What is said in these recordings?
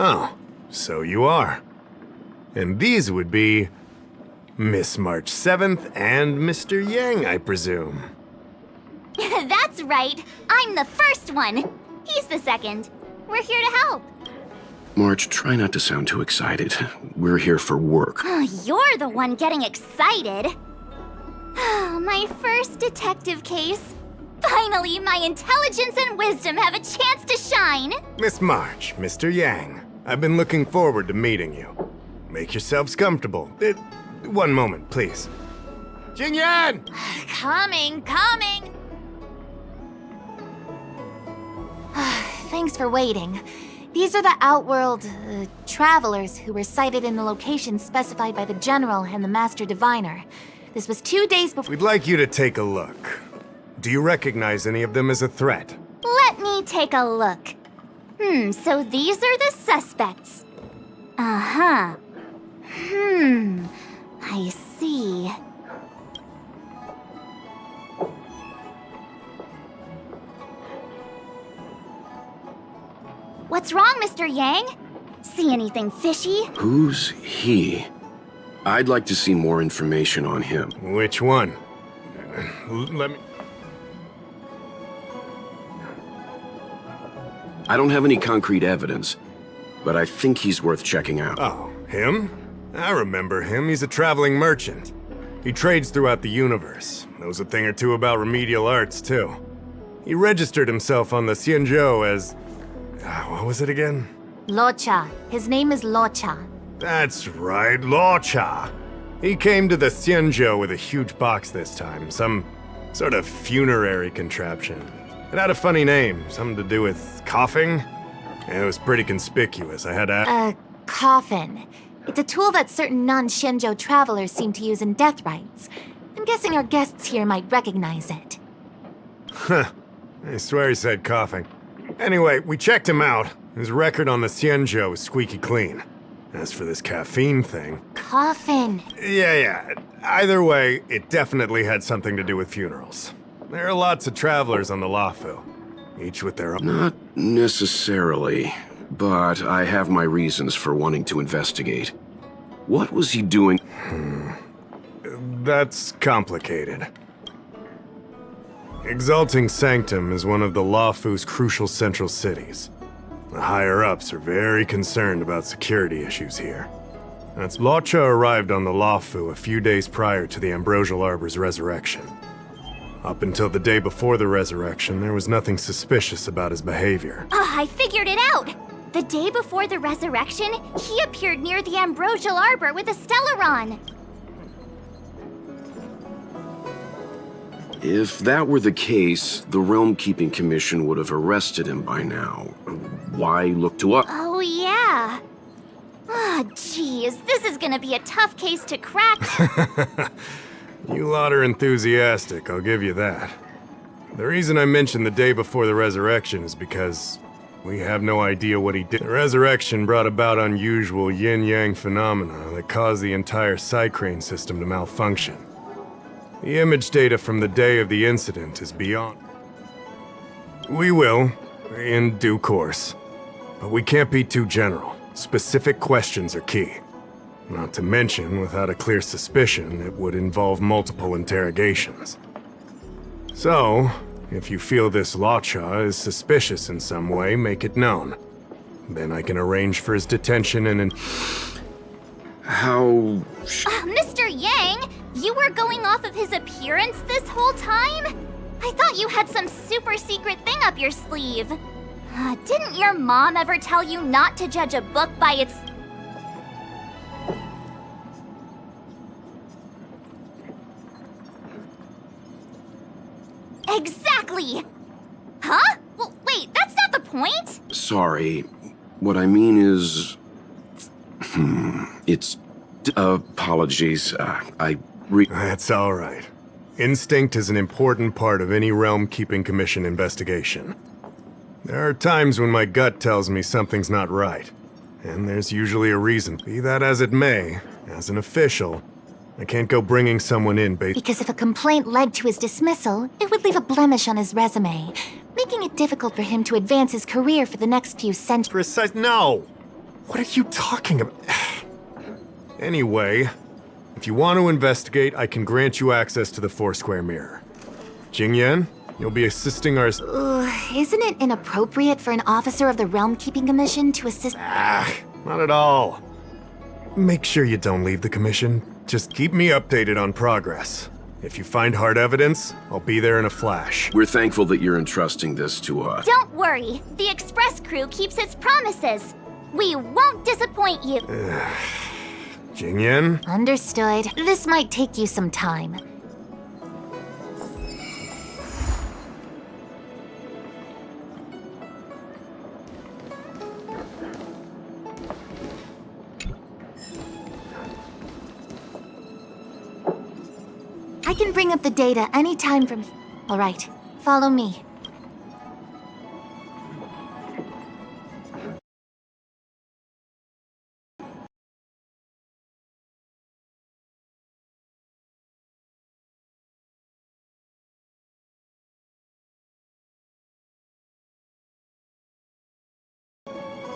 Oh, so you are. And these would be Miss March 7th and Mr. Yang, I presume. That's right. I'm the first one. He's the second. We're here to help. March, try not to sound too excited. We're here for work. You're the one getting excited. My first detective case. Finally, my intelligence and wisdom have a chance to shine. Miss March, Mr. Yang, I've been looking forward to meeting you. Make yourselves comfortable. One moment, please. Jingyan! Coming. Thanks for waiting. These are the Outworld, travelers who were sighted in the location specified by the General and the Master Diviner. This was 2 days before— We'd like you to take a look. Do you recognize any of them as a threat? Let me take a look. So these are the suspects. Uh-huh. I see. What's wrong, Mr. Yang? See anything fishy? Who's he? I'd like to see more information on him. Which one? Let me... I don't have any concrete evidence, but I think he's worth checking out. Oh, him? I remember him. He's a traveling merchant. He trades throughout the universe. Knows a thing or two about remedial arts, too. He registered himself on the Xianzhou as... what was it again? LUOCHA. His name is LUOCHA. That's right, LUOCHA. He came to the Xianzhou with a huge box this time. Some sort of funerary contraption. It had a funny name, something to do with coughing. It was pretty conspicuous. I had to... Coffin. It's a tool that certain non-Shenzhou travelers seem to use in death rites. I'm guessing our guests here might recognize it. Huh. I swear he said coughing. Anyway, we checked him out. His record on the Xianzhou is squeaky clean. As for this caffeine thing... Coffin. Yeah. Either way, it definitely had something to do with funerals. There are lots of travelers on the Luofu, each with their own... Not necessarily, but I have my reasons for wanting to investigate. What was he doing? That's complicated. Exalting Sanctum is one of the Luofu's crucial central cities. The higher-ups are very concerned about security issues here. That's LUOCHA arrived on the Luofu a few days prior to the Ambrosial Arbor's resurrection. Up until the day before the resurrection, there was nothing suspicious about his behavior. I figured it out! The day before the resurrection, he appeared near the Ambrosial Arbor with a Stellaron. If that were the case, the Realm Keeping Commission would have arrested him by now. Why look to us? Oh, yeah. Geez, this is gonna be a tough case to crack. You lot are enthusiastic, I'll give you that. The reason I mentioned the day before the resurrection is because we have no idea what he did. The resurrection brought about unusual yin-yang phenomena that caused the entire Psycrane system to malfunction. The image data from the day of the incident is beyond. We will, in due course. But we can't be too general. Specific questions are key. Not to mention, without a clear suspicion, it would involve multiple interrogations. So, if you feel this LUOCHA is suspicious in some way, make it known. Then I can arrange for his detention and How... Mr. Yang, you were going off of his appearance this whole time? I thought you had some super secret thing up your sleeve. Didn't your mom ever tell you not to judge a book by its... Exactly! Huh? Well, wait, that's not the point! Sorry. What I mean is... It's... apologies. That's all right. Instinct is an important part of any Realm Keeping Commission investigation. There are times when my gut tells me something's not right, and there's usually a reason. Be that as it may, as an official, I can't go bringing someone in Because if a complaint led to his dismissal, it would leave a blemish on his resume, making it difficult for him to advance his career for the next few centuries. No! What are you talking about? Anyway, if you want to investigate, I can grant you access to the Foursquare Mirror. Jingyan, you'll be assisting our... Isn't it inappropriate for an officer of the Realm Keeping Commission to assist? Not at all. Make sure you don't leave the commission. Just keep me updated on progress. If you find hard evidence, I'll be there in a flash. We're thankful that you're entrusting this to us. Don't worry, the Express crew keeps its promises. We won't disappoint you. Jingyan? Understood. This might take you some time. I can bring up the data anytime from here. All right, follow me.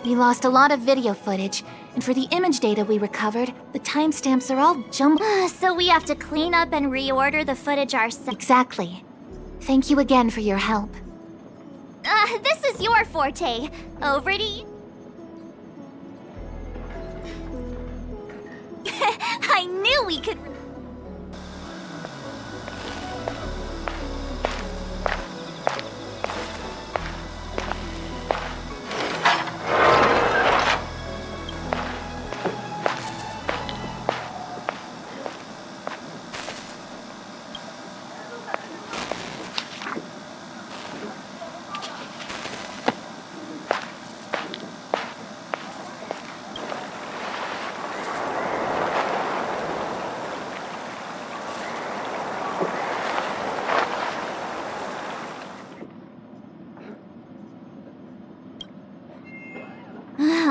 We lost a lot of video footage, and for the image data we recovered, the timestamps are all jumbled. So we have to clean up and reorder the footage ourselves. Exactly. Thank you again for your help. This is your forte. Over to you. I knew we could...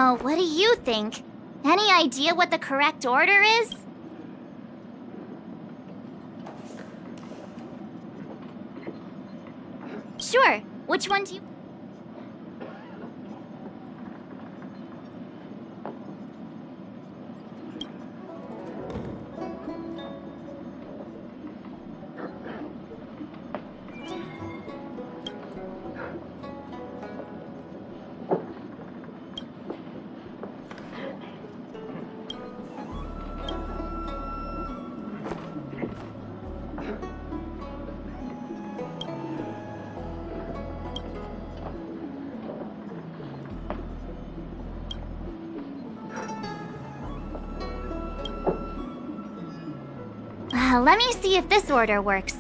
Oh, what do you think? Any idea what the correct order is? Sure. Which one do you... Let me see if this order works.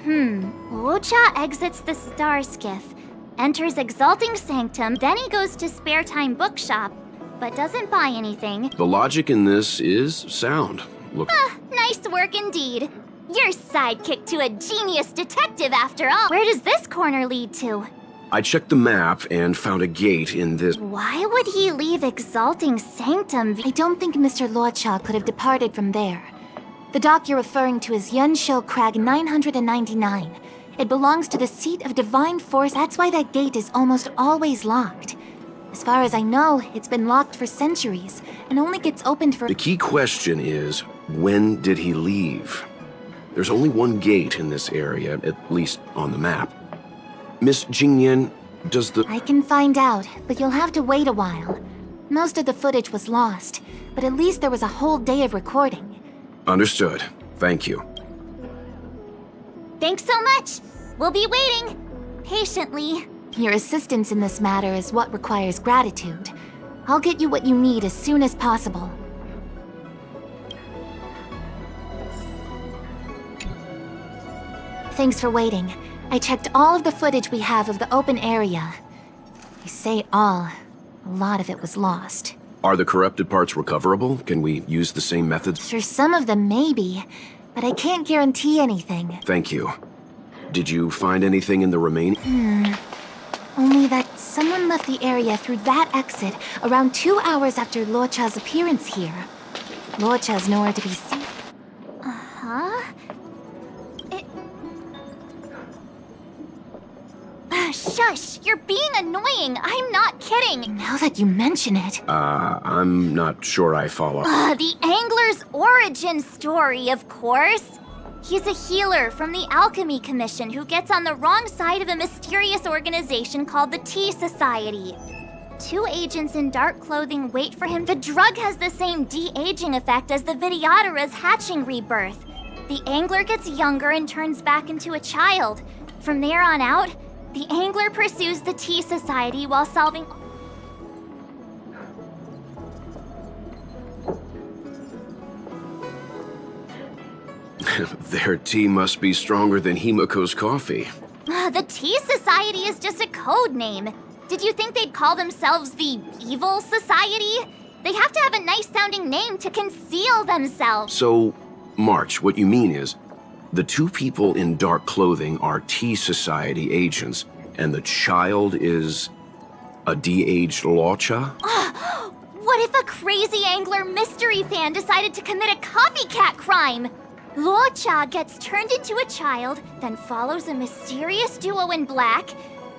LUOCHA exits the Star Skiff, enters Exalting Sanctum, then he goes to Spare Time Bookshop, but doesn't buy anything. The logic in this is sound. Look. Nice work indeed. You're sidekick to a genius detective after all. Where does this corner lead to? I checked the map and found a gate in this. Why would he leave Exalting Sanctum? I don't think Mr. LUOCHA could have departed from there. The dock you're referring to is Yunsho Crag 999. It belongs to the seat of divine force. That's why that gate is almost always locked. As far as I know, it's been locked for centuries and only gets opened for... The key question is, when did he leave? There's only one gate in this area, at least on the map. Miss Jingyan, does the... I can find out, but you'll have to wait a while. Most of the footage was lost, but at least there was a whole day of recording. Understood. Thank you. Thanks so much. We'll be waiting. Patiently. Your assistance in this matter is what requires gratitude. I'll get you what you need as soon as possible. Thanks for waiting. I checked all of the footage we have of the open area. I say all. A lot of it was lost. Are the corrupted parts recoverable? Can we use the same methods? For some of them, maybe. But I can't guarantee anything. Thank you. Did you find anything in the remaining? Only that someone left the area through that exit around 2 hours after LUOCHA's appearance here. LUOCHA's nowhere to be seen. Shut Shush! You're being annoying. I'm not kidding. Now that you mention it, I'm not sure I follow. The Angler's origin story, of course. He's a healer from the Alchemy Commission who gets on the wrong side of a mysterious organization called the Tea Society. 2 agents in dark clothing wait for him. The drug has the same de-aging effect as the Vidyadhara's hatching rebirth. The Angler gets younger and turns back into a child. From there on out, the Angler pursues the Tea Society while solving... Their tea must be stronger than Himiko's coffee. The Tea Society is just a code name. Did you think they'd call themselves the Evil Society? They have to have a nice-sounding name to conceal themselves. So, March, what you mean is, the 2 people in dark clothing are Tea Society agents, and the child is a de-aged LUOCHA? What if a crazy Angler mystery fan decided to commit a copycat crime? LUOCHA gets turned into a child, then follows a mysterious duo in black.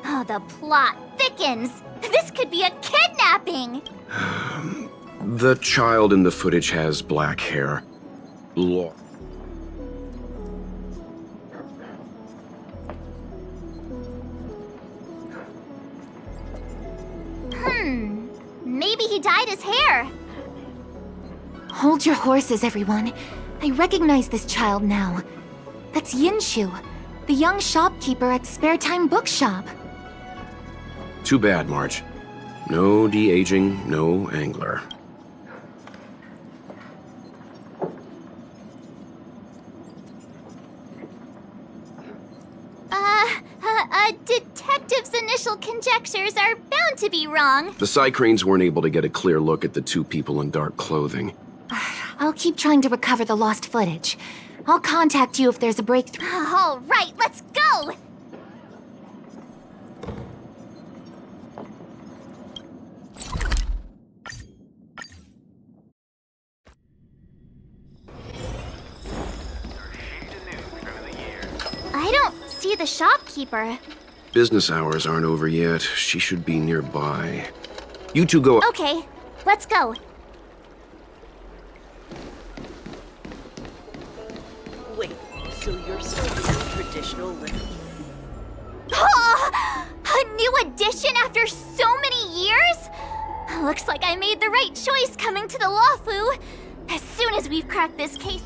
Oh, the plot thickens. This could be a kidnapping. The child in the footage has black hair. Maybe he dyed his hair. hold your horses, everyone. I recognize this child now. That's Yinshu, the young shopkeeper at Spare Time Bookshop. Too bad, Marge. No de-aging, no angler. Detective's initial conjectures are bound to be wrong. The Psycranes weren't able to get a clear look at the 2 people in dark clothing. I'll keep trying to recover the lost footage. I'll contact you if there's a breakthrough. All right, let's go! I don't see the shopkeeper. Business hours aren't over yet. She should be nearby. You 2 go. Okay, let's go. Wait, so you're still doing traditional living? A new addition after so many years? Looks like I made the right choice coming to the Luofu. As soon as we've cracked this case...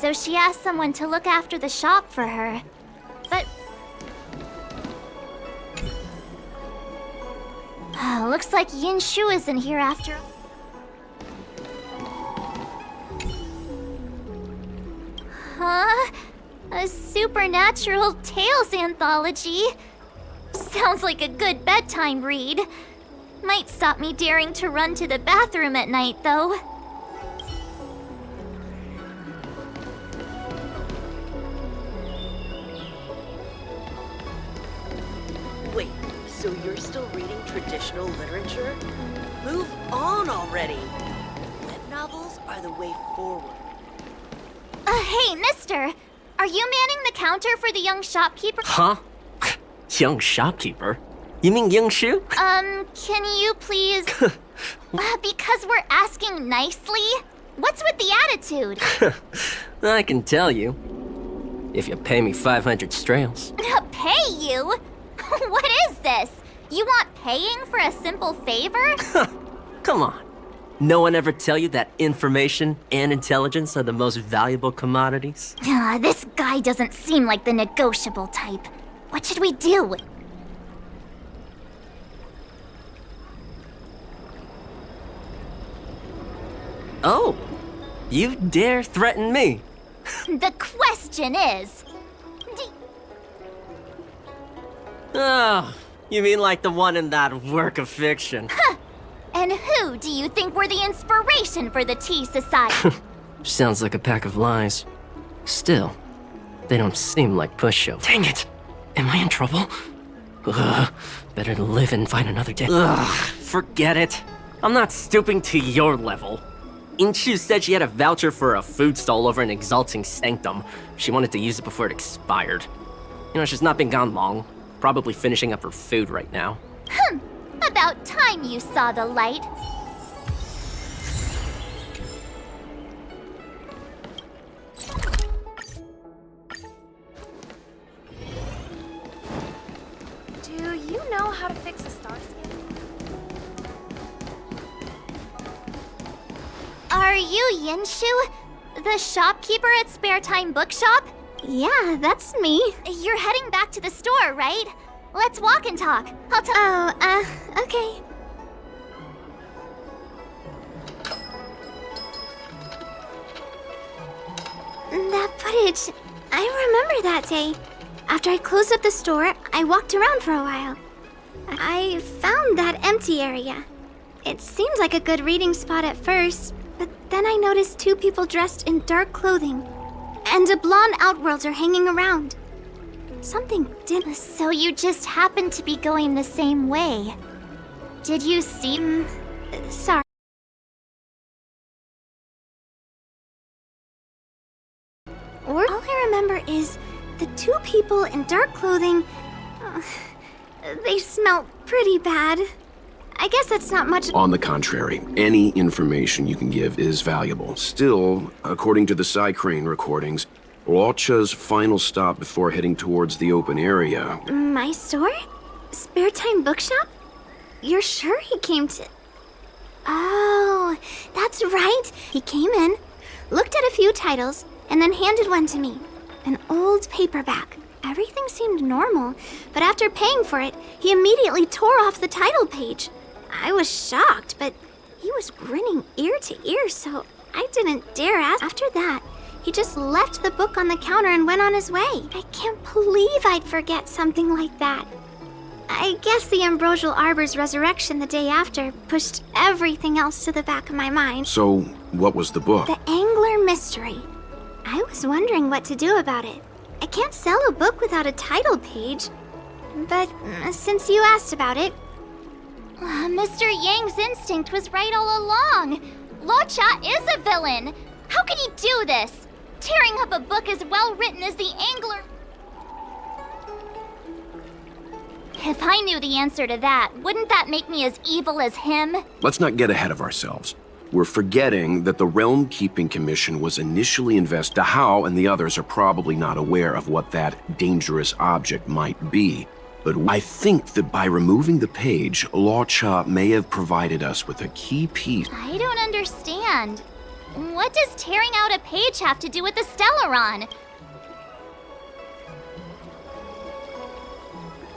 So she asked someone to look after the shop for her. But... looks like Yinshu isn't here after... Huh? A supernatural tales anthology? Sounds like a good bedtime read. Might stop me daring to run to the bathroom at night, though. Wait, so you're still reading traditional literature? Move on already! Web novels are the way forward. Hey, mister! Are you manning the counter for the young shopkeeper? Huh? Young shopkeeper? You mean Yinshu? Can you please... because we're asking nicely? What's with the attitude? I can tell you. If you pay me 500 strails. Pay you? What is this? You want paying for a simple favor? Come on. No one ever tell you that information and intelligence are the most valuable commodities? This guy doesn't seem like the negotiable type. What should we do? Oh, you dare threaten me? The question is... Oh, you mean like the one in that work of fiction? And who do you think were the inspiration for the Tea Society? Sounds like a pack of lies. Still, they don't seem like pushovers. Dang it! Am I in trouble? Ugh, better to live and find another day. Ugh, forget it. I'm not stooping to your level. Inchu said she had a voucher for a food stall over in Exalting Sanctum. She wanted to use it before it expired. You know, she's not been gone long. Probably finishing up her food right now. About time you saw the light. Do you know how to fix a star scan? Are you Yinshu? The shopkeeper at Spare Time Bookshop? Yeah, that's me. You're heading back to the store, right? Let's walk and talk. Okay. That footage, I remember that day. After I closed up the store, I walked around for a while. I found that empty area. It seemed like a good reading spot at first, but then I noticed two people dressed in dark clothing, and a blonde outworlder hanging around. Something didn't. So you just happened to be going the same way. Did you see... Sorry. All I remember is the two people in dark clothing. They smell pretty bad. I guess that's not much. On the contrary, any information you can give is valuable. Still, according to the Psycrane recordings, LUOCHA's final stop before heading towards the open area. My store? Spare Time Bookshop? You're sure he came to... Oh, that's right. He came in, looked at a few titles, and then handed one to me. An old paperback. Everything seemed normal, but after paying for it, he immediately tore off the title page. I was shocked, but he was grinning ear to ear, so I didn't dare ask. After that, he just left the book on the counter and went on his way. I can't believe I'd forget something like that. I guess the Ambrosial Arbor's resurrection the day after pushed everything else to the back of my mind. So, what was the book? The Angler Mystery. I was wondering what to do about it. I can't sell a book without a title page. But since you asked about it... Mr. Yang's instinct was right all along. LUOCHA is a villain. How can he do this? Tearing up a book as well written as the Angler... If I knew the answer to that, wouldn't that make me as evil as him? Let's not get ahead of ourselves. We're forgetting that the Realm Keeping Commission was initially invested. How and the others are probably not aware of what that dangerous object might be. But I think that by removing the page, LUOCHA may have provided us with a key piece. I don't understand. What does tearing out a page have to do with the Stellaron?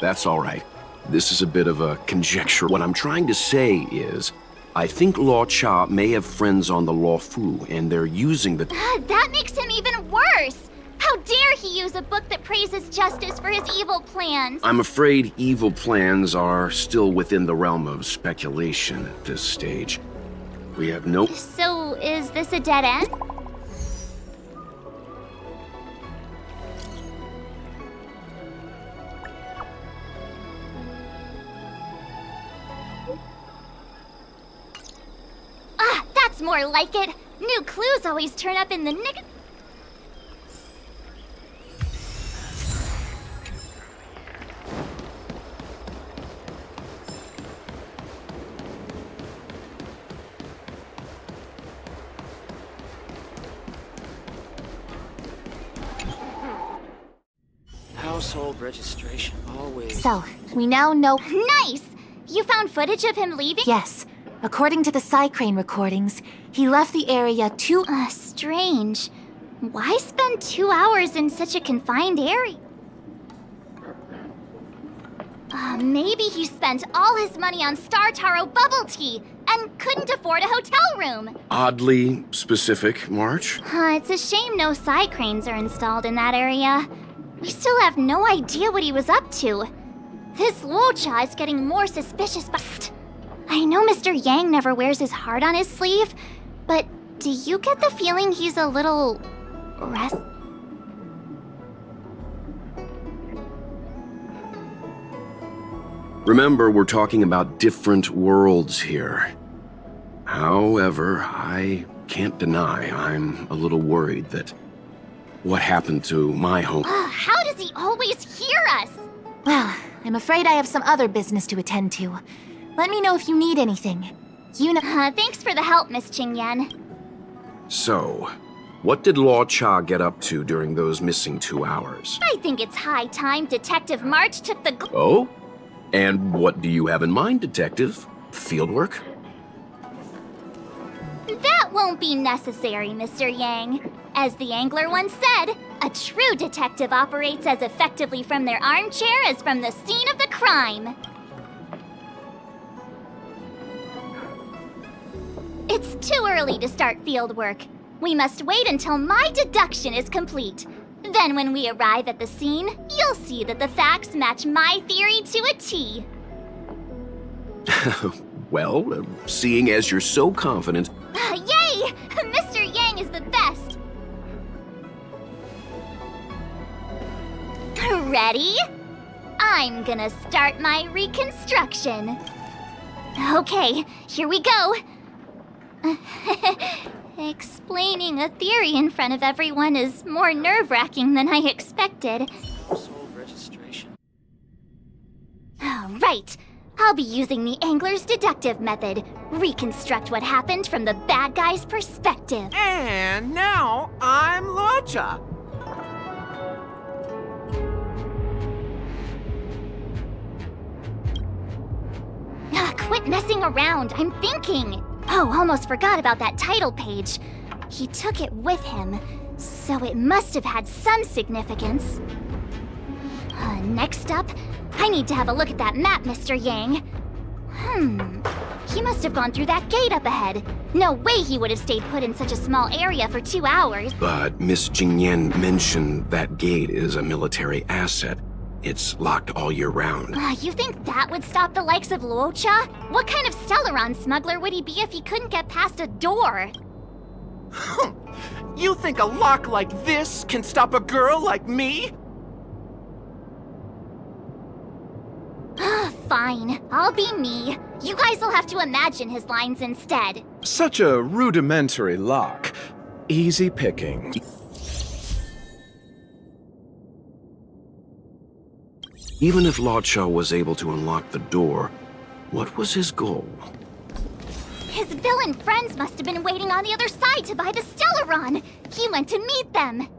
That's all right. This is a bit of a conjecture. What I'm trying to say is, I think LUOCHA may have friends on the Luofu, and they're using the... That makes him even worse! How dare he use a book that praises justice for his evil plans? I'm afraid evil plans are still within the realm of speculation at this stage. We have no... So, is this a dead end? Ah, that's more like it. New clues always turn up in the nick... Household registration, always. So, we now know... Nice! You found footage of him leaving? Yes. According to the Psycrane recordings, he left the area Strange. Why spend 2 hours in such a confined area? Maybe he spent all his money on Star Taro bubble tea. and couldn't afford a hotel room. Oddly specific, March. It's a shame no side cranes are installed in that area. We still have no idea what he was up to. This LUOCHA is getting more suspicious, but I know Mr. Yang never wears his heart on his sleeve, but do you get the feeling he's a little Remember, we're talking about different worlds here. However, I can't deny I'm a little worried that what happened to my home... How does he always hear us? Well, I'm afraid I have some other business to attend to. Let me know if you need anything. You know... Thanks for the help, Miss Qingyan. So, what did LUOCHA get up to during those missing 2 hours? I think it's high time Detective March took the... Oh? And what do you have in mind, Detective? Fieldwork? That won't be necessary, Mr. Yang. As the angler once said, a true detective operates as effectively from their armchair as from the scene of the crime. It's too early to start field work. We must wait until my deduction is complete. Then when we arrive at the scene, you'll see that the facts match my theory to a T. Well, seeing as you're so confident... Yay! Mr. Yang is the best! Ready? I'm gonna start my reconstruction. Okay, here we go. Explaining a theory in front of everyone is more nerve-wracking than I expected. Household registration. Right. I'll be using the angler's deductive method. Reconstruct what happened from the bad guy's perspective. And now I'm LUOCHA. Quit messing around. I'm thinking. Oh, almost forgot about that title page. He took it with him, so it must have had some significance. Next up, I need to have a look at that map, Mr. Yang. He must have gone through that gate up ahead. No way he would have stayed put in such a small area for 2 hours. But Miss Qingyan mentioned that gate is a military asset. It's locked all year round. You think that would stop the likes of LUOCHA? What kind of Stellaron smuggler would he be if he couldn't get past a door? You think a lock like this can stop a girl like me? Fine, I'll be me. You guys will have to imagine his lines instead. Such a rudimentary lock. Easy picking. Even if LUOCHA was able to unlock the door, what was his goal? His villain friends must have been waiting on the other side to buy the Stellaron. He went to meet them.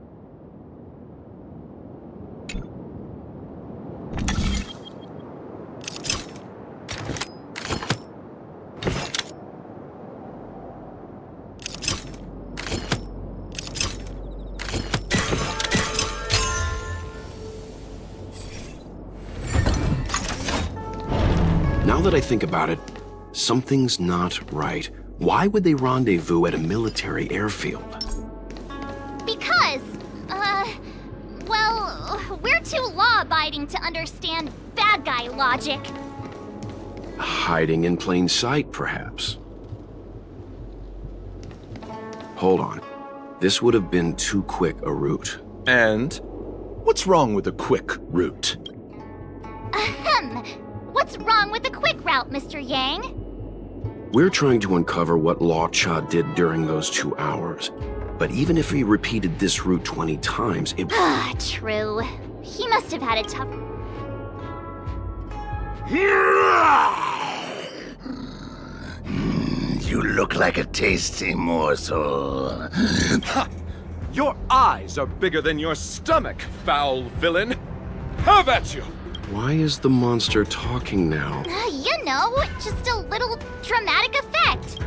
Now that I think about it, something's not right. Why would they rendezvous at a military airfield? Because, well, we're too law-abiding to understand bad guy logic. Hiding in plain sight, perhaps. Hold on. This would have been too quick a route. And what's wrong with a quick route? Ahem. What's wrong with the quick route, Mr. Yang? We're trying to uncover what LUOCHA did during those 2 hours. But even if he repeated this route 20 times, it... True. He must have had a tough... You look like a tasty morsel. Your eyes are bigger than your stomach, foul villain! Have at you! Why is the monster talking now? You know, just a little dramatic effect.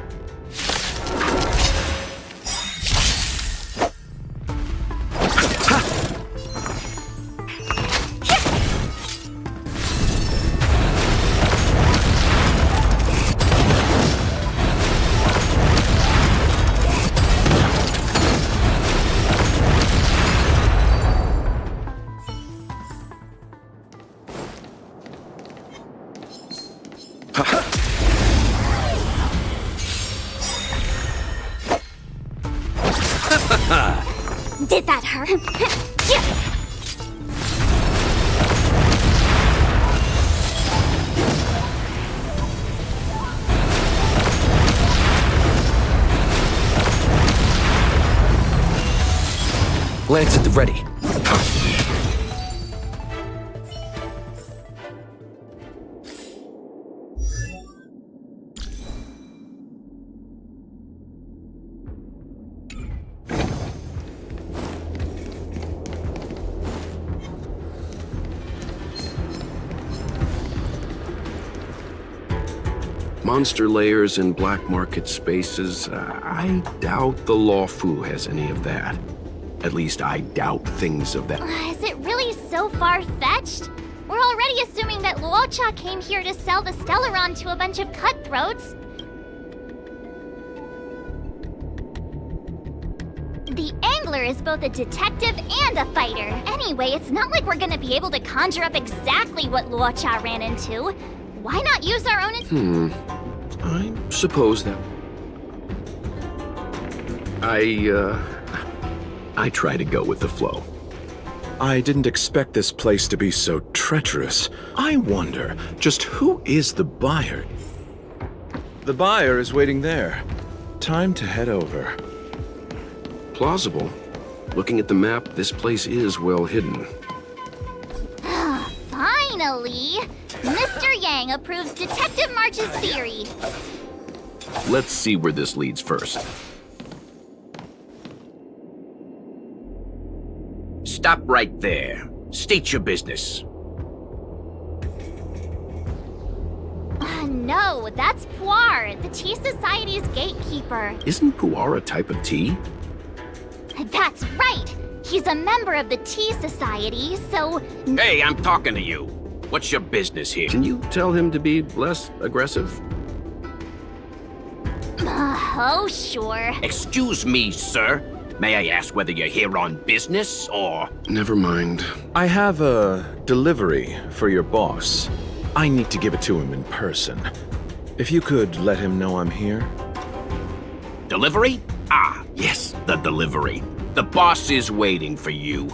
Lance at the ready. Monster layers in black market spaces, I doubt the LUOCHA has any of that. At least I doubt things of that. Is it really so far-fetched? We're already assuming that LUOCHA came here to sell the Stellaron to a bunch of cutthroats. The Angler is both a detective and a fighter. Anyway, it's not like we're gonna be able to conjure up exactly what LUOCHA ran into. Why not use our own... I suppose that... I try to go with the flow. I didn't expect this place to be so treacherous. I wonder, just who is the buyer? The buyer is waiting there. Time to head over. Plausible. Looking at the map, this place is well hidden. Finally! Mr. Yang approves Detective March's theory. Let's see where this leads first. Stop right there. State your business. No, that's Puar, the Tea Society's gatekeeper. Isn't Puar a type of tea? That's right! He's a member of the Tea Society, so... Hey, I'm talking to you. What's your business here? Can you tell him to be less aggressive? Oh, sure. Excuse me, sir. May I ask whether you're here on business, or... Never mind. I have a delivery for your boss. I need to give it to him in person. If you could let him know I'm here. Delivery? Ah, yes, the delivery. The boss is waiting for you.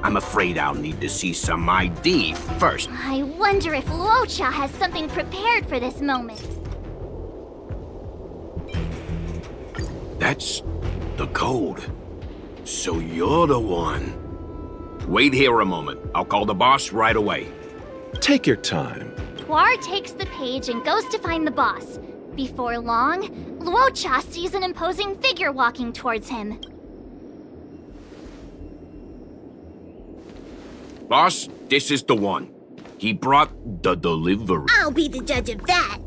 I'm afraid I'll need to see some ID first. I wonder if LUOCHA has something prepared for this moment. That's the code. So you're the one. Wait here a moment. I'll call the boss right away. Take your time. Puar takes the page and goes to find the boss. Before long, LUOCHA sees an imposing figure walking towards him. Boss, this is the one. He brought the delivery. I'll be the judge of that.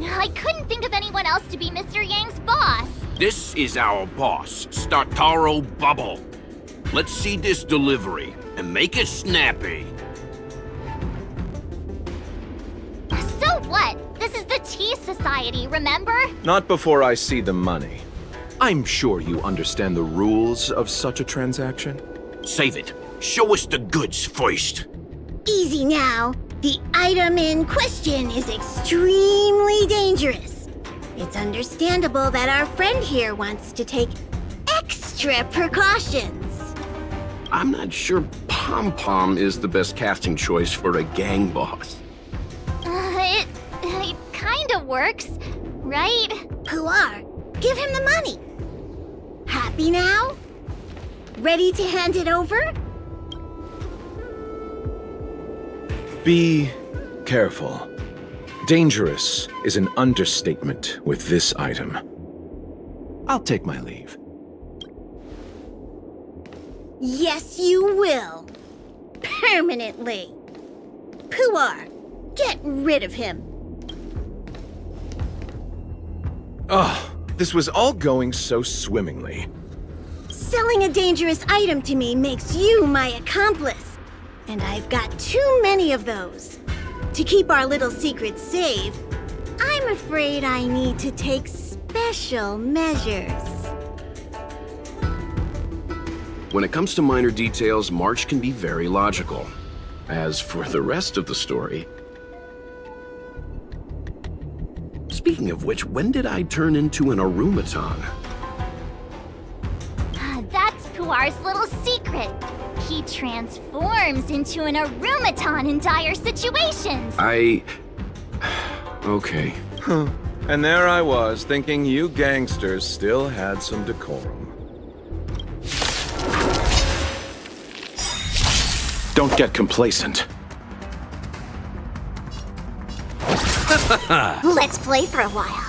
I couldn't think of anyone else to be Mr. Yang's boss. This is our boss, Startaro Bubble. Let's see this delivery and make it snappy. So what? This is the Tea Society, remember? Not before I see the money. I'm sure you understand the rules of such a transaction. Save it. Show us the goods first. Easy now. The item in question is extremely dangerous. It's understandable that our friend here wants to take extra precautions. I'm not sure Pom Pom is the best casting choice for a gang boss. It kinda works, right? Puar, give him the money. Happy now? Ready to hand it over? Be careful. Dangerous is an understatement with this item. I'll take my leave. Yes, you will. Permanently. Puar, get rid of him. Oh, this was all going so swimmingly. Selling a dangerous item to me makes you my accomplice. And I've got too many of those. To keep our little secret safe, I'm afraid I need to take special measures. When it comes to minor details, March can be very logical. As for the rest of the story... Speaking of which, when did I turn into an arumaton? That's Puar's little secret. He transforms into an arumaton in dire situations. Okay. Huh. And there I was, thinking you gangsters still had some decorum. Don't get complacent. Let's play for a while.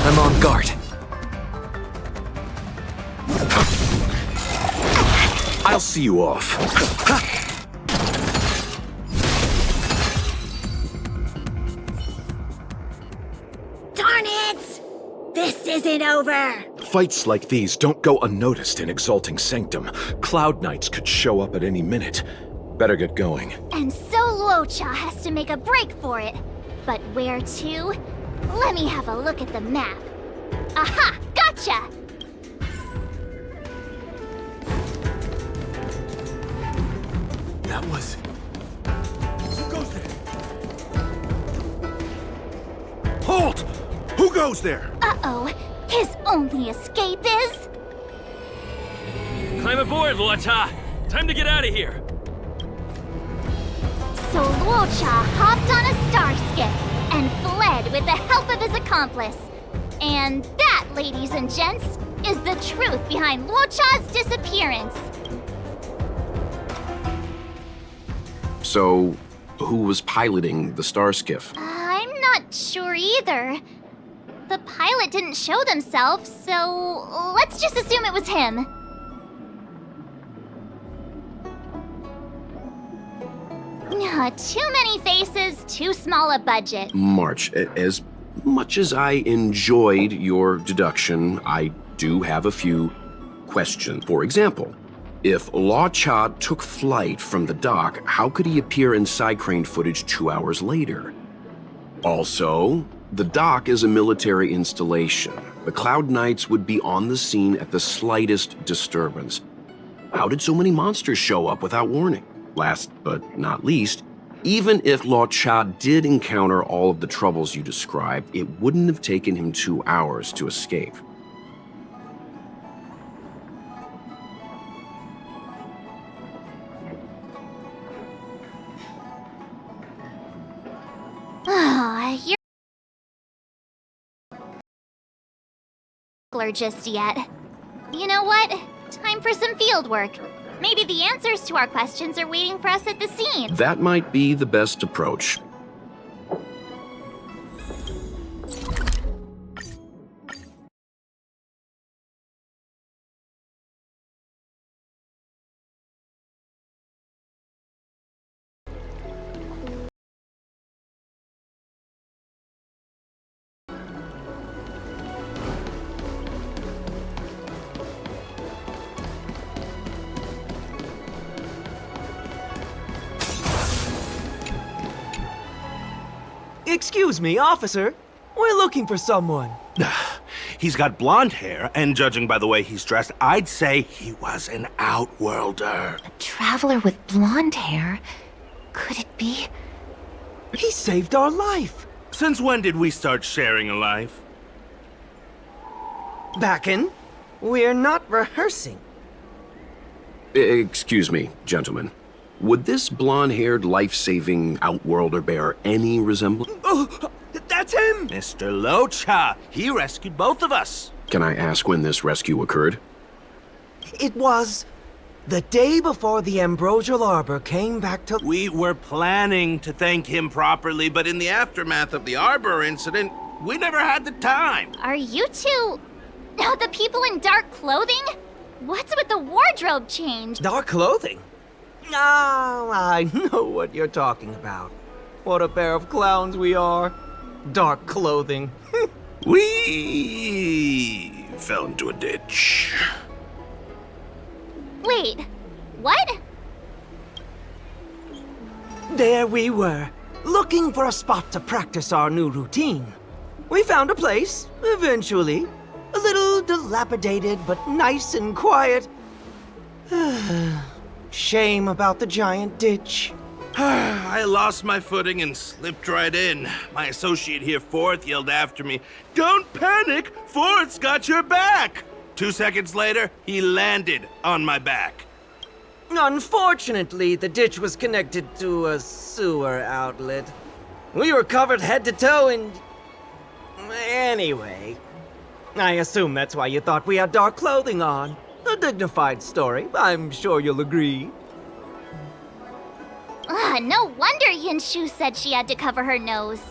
I'm on guard. I'll see you off. Darn it! This isn't over! Fights like these don't go unnoticed in Exalting Sanctum. Cloud Knights could show up at any minute. Better get going. And so LUOCHA has to make a break for it. But where to? Let me have a look at the map. Aha! Gotcha! That was... Who goes there? Halt! Who goes there? Uh-oh. His only escape is... Climb aboard, LUOCHA! Time to get out of here! So LUOCHA hopped on a star skip and fled with the help of his accomplice. And that, ladies and gents, is the truth behind LUOCHA's disappearance. So, who was piloting the Starskiff? I'm not sure either. The pilot didn't show themselves, so let's just assume it was him. Too many faces, too small a budget. March, as much as I enjoyed your deduction, I do have a few questions. For example, if LUOCHA took flight from the dock, how could he appear in side crane footage 2 hours later? Also, the dock is a military installation. The Cloud Knights would be on the scene at the slightest disturbance. How did so many monsters show up without warning? Last but not least, even if LUOCHA did encounter all of the troubles you described, it wouldn't have taken him 2 hours to escape. You're just yet. You know what? Time for some field work. Maybe the answers to our questions are waiting for us at the scene. That might be the best approach. Excuse me, officer. We're looking for someone. He's got blonde hair, and judging by the way he's dressed, I'd say he was an outworlder. A traveler with blonde hair? Could it be? He saved our life. Since when did we start sharing a life? Backen, we're not rehearsing. Excuse me, gentlemen. Would this blonde-haired, life-saving outworlder bear any resemblance? Oh, that's him! Mr. LUOCHA, he rescued both of us. Can I ask when this rescue occurred? It was the day before the Ambrosial Arbor came back to... We were planning to thank him properly, but in the aftermath of the Arbor incident, we never had the time. Are you two... the people in dark clothing? What's with the wardrobe change? Dark clothing? Ah, I know what you're talking about. What a pair of clowns we are. Dark clothing. We fell into a ditch. Wait, what? There we were, looking for a spot to practice our new routine. We found a place, eventually. A little dilapidated, but nice and quiet. Shame about the giant ditch. I lost my footing and slipped right in. My associate here, Fourth, yelled after me, "Don't panic! Fourth's got your back!" 2 seconds later, he landed on my back. Unfortunately, the ditch was connected to a sewer outlet. We were covered head to toe in... Anyway, I assume that's why you thought we had dark clothing on. A dignified story, I'm sure you'll agree. No wonder Yinshu said she had to cover her nose.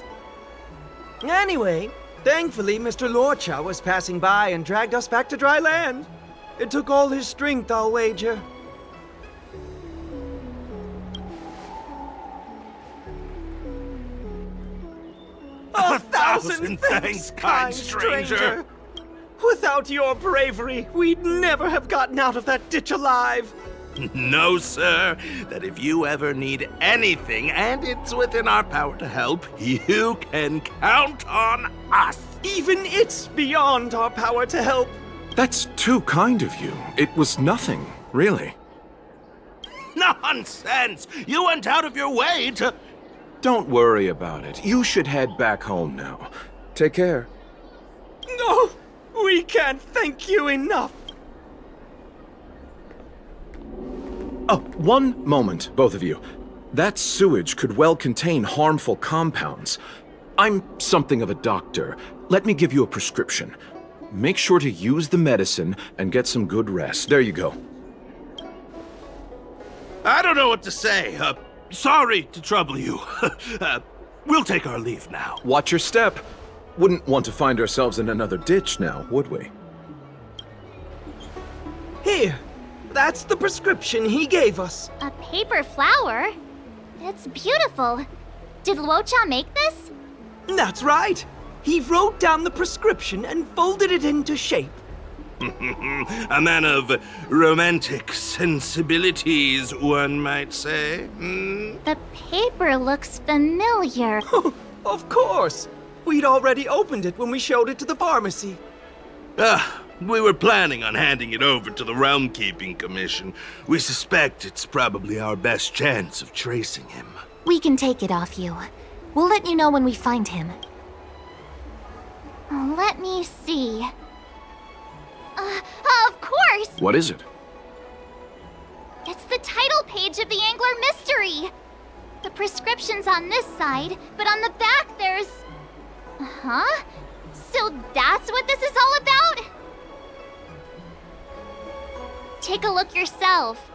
Anyway, thankfully Mr. LUOCHA was passing by and dragged us back to dry land. It took all his strength, I'll wager. A thousand thanks, kind stranger! Without your bravery, we'd never have gotten out of that ditch alive. No, sir. That if you ever need anything, and it's within our power to help, you can count on us. Even it's beyond our power to help. That's too kind of you. It was nothing, really. Nonsense! You went out of your way to... Don't worry about it. You should head back home now. Take care. No, we can't thank you enough. Oh, one moment, both of you. That sewage could well contain harmful compounds. I'm something of a doctor. Let me give you a prescription. Make sure to use the medicine and get some good rest. There you go. I don't know what to say. Sorry to trouble you. We'll take our leave now. Watch your step. Wouldn't want to find ourselves in another ditch now, would we? Here, that's the prescription he gave us. A paper flower? It's beautiful. Did LUOCHA make this? That's right. He wrote down the prescription and folded it into shape. A man of romantic sensibilities, one might say. The paper looks familiar. Of course. We'd already opened it when we showed it to the pharmacy. We were planning on handing it over to the Realm Keeping Commission. We suspect it's probably our best chance of tracing him. We can take it off you. We'll let you know when we find him. Let me see. Of course! What is it? It's the title page of the Angler Mystery! The prescription's on this side, but on the back there's... Huh? So that's what this is all about? Take a look yourself.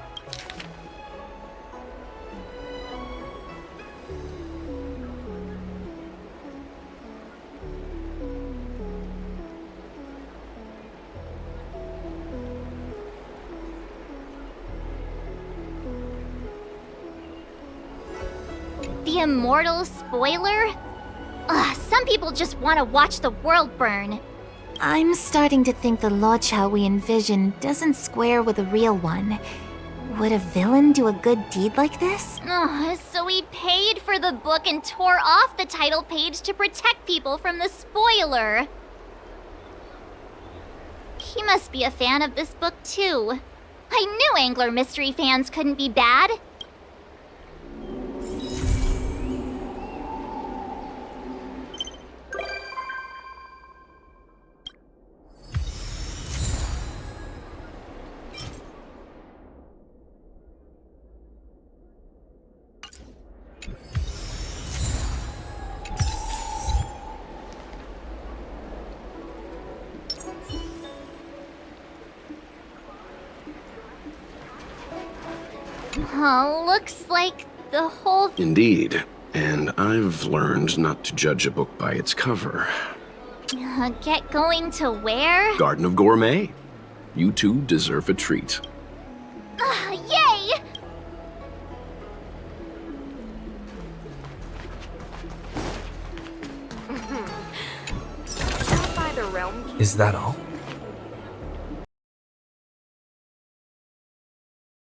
The immortal spoiler? Some people just want to watch the world burn. I'm starting to think the LUOCHA we envision doesn't square with a real one. Would a villain do a good deed like this? So he paid for the book and tore off the title page to protect people from the spoiler. He must be a fan of this book too. I knew Angler Mystery fans couldn't be bad. Looks like the whole... Indeed. And I've learned not to judge a book by its cover. Get going to where? Garden of Gourmet. You two deserve a treat. Yay! By the realm. Is that all?